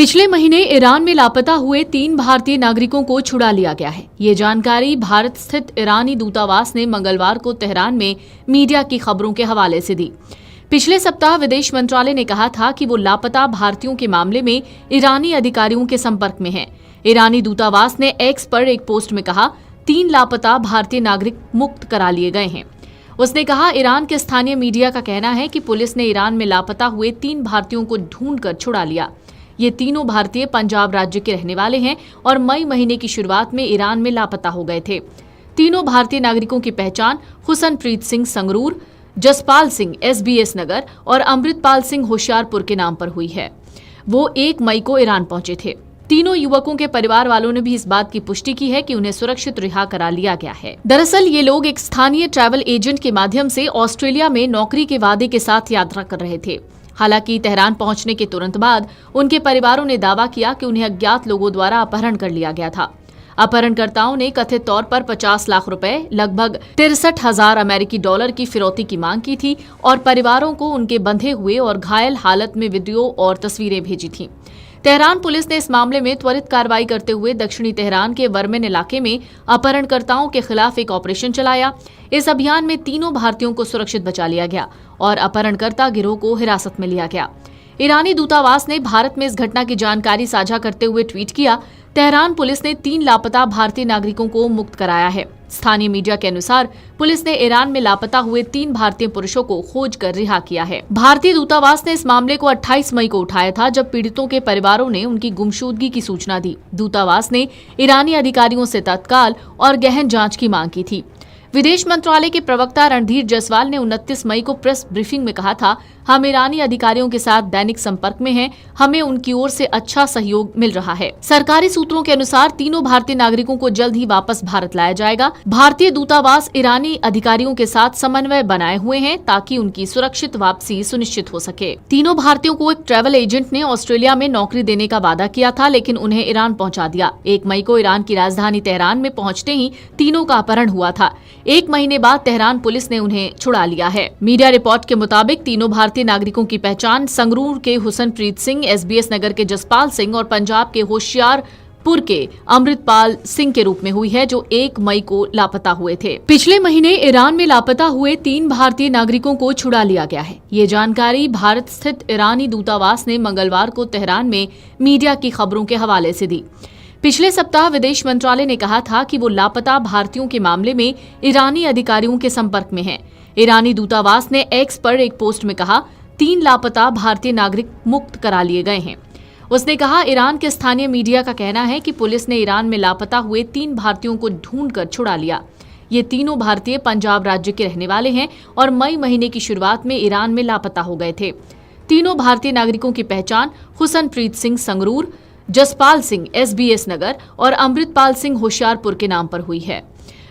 पिछले महीने ईरान में लापता हुए 3 भारतीय नागरिकों को छुड़ा लिया गया है। ये जानकारी भारत स्थित ईरानी दूतावास ने मंगलवार को तेहरान में मीडिया की खबरों के हवाले से दी। पिछले सप्ताह विदेश मंत्रालय ने कहा था कि वो लापता भारतीयों के मामले में ईरानी अधिकारियों के संपर्क में हैं। ईरानी दूतावास ने एक्स पर एक पोस्ट में कहा, 3 लापता भारतीय नागरिक मुक्त करा लिए गए हैं। उसने कहा, ईरान के स्थानीय मीडिया का कहना है कि पुलिस ने ईरान में लापता हुए 3 भारतीयों को ढूंढकर छुड़ा लिया। ये तीनों भारतीय पंजाब राज्य के रहने वाले हैं और मई महीने की शुरुआत में ईरान में लापता हो गए थे। तीनों भारतीय नागरिकों की पहचान हुसनप्रीत सिंह संगरूर, जसपाल सिंह SBS नगर और अमृतपाल सिंह होशियारपुर के नाम पर हुई है। वो 1 मई को ईरान पहुंचे थे। तीनों युवकों के परिवार वालों ने भी इस बात की पुष्टि की है कि उन्हें सुरक्षित रिहा करा लिया गया है। दरअसल ये लोग एक स्थानीय ट्रैवल एजेंट के माध्यम से ऑस्ट्रेलिया में नौकरी के वादे के साथ यात्रा कर रहे थे। हालांकि तेहरान पहुंचने के तुरंत बाद उनके परिवारों ने दावा किया कि उन्हें अज्ञात लोगों द्वारा अपहरण कर लिया गया था। अपहरणकर्ताओं ने कथित तौर पर 50 लाख रुपए, लगभग 63,000 अमेरिकी डॉलर की फिरौती की मांग की थी और परिवारों को उनके बंधे हुए और घायल हालत में वीडियो और तस्वीरें भेजी थीं। तेहरान पुलिस ने इस मामले में त्वरित कार्रवाई करते हुए दक्षिणी तेहरान के वर्मेन इलाके में अपहरणकर्ताओं के खिलाफ एक ऑपरेशन चलाया। इस अभियान में तीनों भारतीयों को सुरक्षित बचा लिया गया और अपहरणकर्ता गिरोह को हिरासत में लिया गया। ईरानी दूतावास ने भारत में इस घटना की जानकारी साझा करते हुए ट्वीट किया, तेहरान पुलिस ने 3 लापता भारतीय नागरिकों को मुक्त कराया है। स्थानीय मीडिया के अनुसार पुलिस ने ईरान में लापता हुए 3 भारतीय पुरुषों को खोज कर रिहा किया है। भारतीय दूतावास ने इस मामले को 28 मई को उठाया था, जब पीड़ितों के परिवारों ने उनकी गुमशुदगी की सूचना दी। दूतावास ने ईरानी अधिकारियों से तत्काल और गहन जांच की मांग की थी। विदेश मंत्रालय के प्रवक्ता रणधीर जायसवाल ने 29 मई को प्रेस ब्रीफिंग में कहा था, हम ईरानी अधिकारियों के साथ दैनिक संपर्क में हैं, हमें उनकी ओर से अच्छा सहयोग मिल रहा है। सरकारी सूत्रों के अनुसार तीनों भारतीय नागरिकों को जल्द ही वापस भारत लाया जाएगा। भारतीय दूतावास ईरानी अधिकारियों के साथ समन्वय बनाए हुए हैं ताकि उनकी सुरक्षित वापसी सुनिश्चित हो सके। तीनों भारतीयों को एक ट्रैवल एजेंट ने ऑस्ट्रेलिया में नौकरी देने का वादा किया था, लेकिन उन्हें ईरान पहुंचा दिया। 1 मई को ईरान की राजधानी तेहरान में पहुंचते ही तीनों का अपहरण हुआ था। 1 महीने बाद तेहरान पुलिस ने उन्हें छुड़ा लिया है। मीडिया रिपोर्ट के मुताबिक तीनों भारतीय नागरिकों की पहचान संगरूर के हुसनप्रीत सिंह, SBS नगर के जसपाल सिंह और पंजाब के होशियारपुर के अमृतपाल सिंह के रूप में हुई है, जो 1 मई को लापता हुए थे। पिछले महीने ईरान में लापता हुए 3 भारतीय नागरिकों को छुड़ा लिया गया है। ये जानकारी भारत स्थित ईरानी दूतावास ने मंगलवार को तेहरान में मीडिया की खबरों के हवाले से दी। पिछले सप्ताह विदेश मंत्रालय ने कहा था कि वो लापता भारतीयों के मामले में ईरानी अधिकारियों के संपर्क में हैं। ईरानी दूतावास ने एक्स पर एक पोस्ट में कहा, 3 लापता भारतीय नागरिक मुक्त करा लिए गए हैं। उसने कहा, ईरान के स्थानीय मीडिया का कहना है कि पुलिस ने ईरान में लापता हुए 3 भारतीयों को ढूंढकर छुड़ा लिया। ये तीनों भारतीय पंजाब राज्य के रहने वाले हैं और मई महीने की शुरुआत में ईरान में लापता हो गए थे। तीनों भारतीय नागरिकों की पहचान हुसनप्रीत सिंह संगरूर, जसपाल सिंह SBS नगर और अमृतपाल सिंह होशियारपुर के नाम पर हुई है।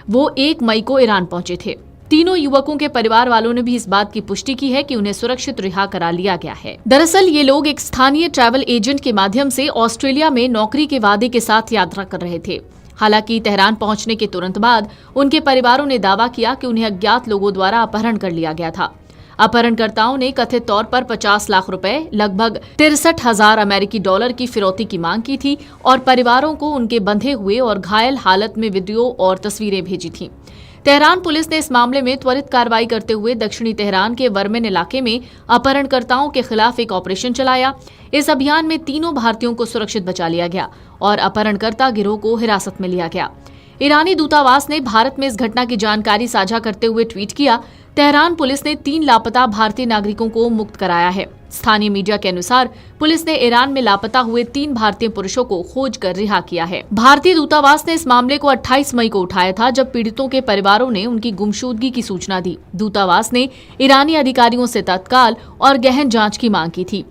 वो 1 मई को ईरान पहुंचे थे। तीनों युवकों के परिवार वालों ने भी इस बात की पुष्टि की है कि उन्हें सुरक्षित रिहा करा लिया गया है। दरअसल ये लोग एक स्थानीय ट्रैवल एजेंट के माध्यम से ऑस्ट्रेलिया में नौकरी के वादे के साथ यात्रा कर रहे थे। हालांकि तेहरान पहुंचने के तुरंत बाद उनके परिवारों ने दावा किया कि उन्हें अज्ञात लोगों द्वारा अपहरण कर लिया गया था। अपहरणकर्ताओं ने कथित तौर पर 50 लाख रुपए, लगभग 63,000 अमेरिकी डॉलर की फिरौती की मांग की थी और परिवारों को उनके बंधे हुए और घायल हालत में वीडियो और तस्वीरें भेजी थीं। तेहरान पुलिस ने इस मामले में त्वरित कार्रवाई करते हुए दक्षिणी तेहरान के वर्मेन इलाके में अपहरणकर्ताओं के खिलाफ एक ऑपरेशन चलाया। इस अभियान में तीनों भारतीयों को सुरक्षित बचा लिया गया और अपहरणकर्ता गिरोह को हिरासत में लिया गया। ईरानी दूतावास ने भारत में इस घटना की जानकारी साझा करते हुए ट्वीट किया, तेहरान पुलिस ने 3 लापता भारतीय नागरिकों को मुक्त कराया है। स्थानीय मीडिया के अनुसार पुलिस ने ईरान में लापता हुए 3 भारतीय पुरुषों को खोज कर रिहा किया है। भारतीय दूतावास ने इस मामले को 28 मई को उठाया था, जब पीड़ितों के परिवारों ने उनकी गुमशुदगी की सूचना दी। दूतावास ने ईरानी अधिकारियों से तत्काल और गहन जांच की मांग की थी।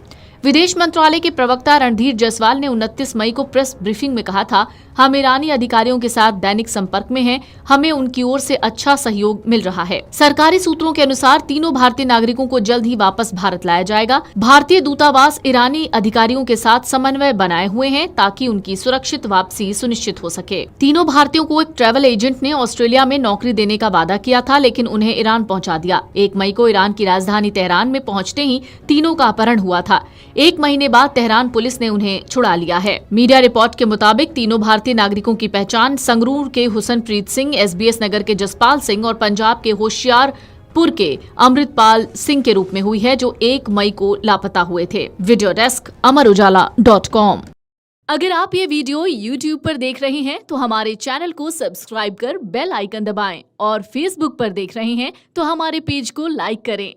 विदेश मंत्रालय के प्रवक्ता रणधीर जायसवाल ने 29 मई को प्रेस ब्रीफिंग में कहा था, हम ईरानी अधिकारियों के साथ दैनिक संपर्क में हैं। हमें उनकी ओर से अच्छा सहयोग मिल रहा है। सरकारी सूत्रों के अनुसार तीनों भारतीय नागरिकों को जल्द ही वापस भारत लाया जाएगा। भारतीय दूतावास ईरानी अधिकारियों के साथ समन्वय बनाए हुए हैं ताकि उनकी सुरक्षित वापसी सुनिश्चित हो सके। तीनों भारतीयों को एक ट्रैवल एजेंट ने ऑस्ट्रेलिया में नौकरी देने का वादा किया था, लेकिन उन्हें ईरान पहुंचा दिया। 1 मई को ईरान की राजधानी तेहरान में पहुंचते ही तीनों का अपहरण हुआ था। 1 महीने बाद तेहरान पुलिस ने उन्हें छुड़ा लिया है। मीडिया रिपोर्ट के मुताबिक तीनों भारतीय नागरिकों की पहचान संगरूर के हुसनप्रीत सिंह, SBS नगर के जसपाल सिंह और पंजाब के होशियारपुर के अमृतपाल सिंह के रूप में हुई है, जो 1 मई को लापता हुए थे। वीडियो डेस्क अमरउजाला.com। अगर आप ये वीडियो YouTube पर देख रहे हैं तो हमारे चैनल को सब्सक्राइब कर बेल आइकन दबाएं और Facebook पर देख रहे हैं तो हमारे पेज को लाइक करें।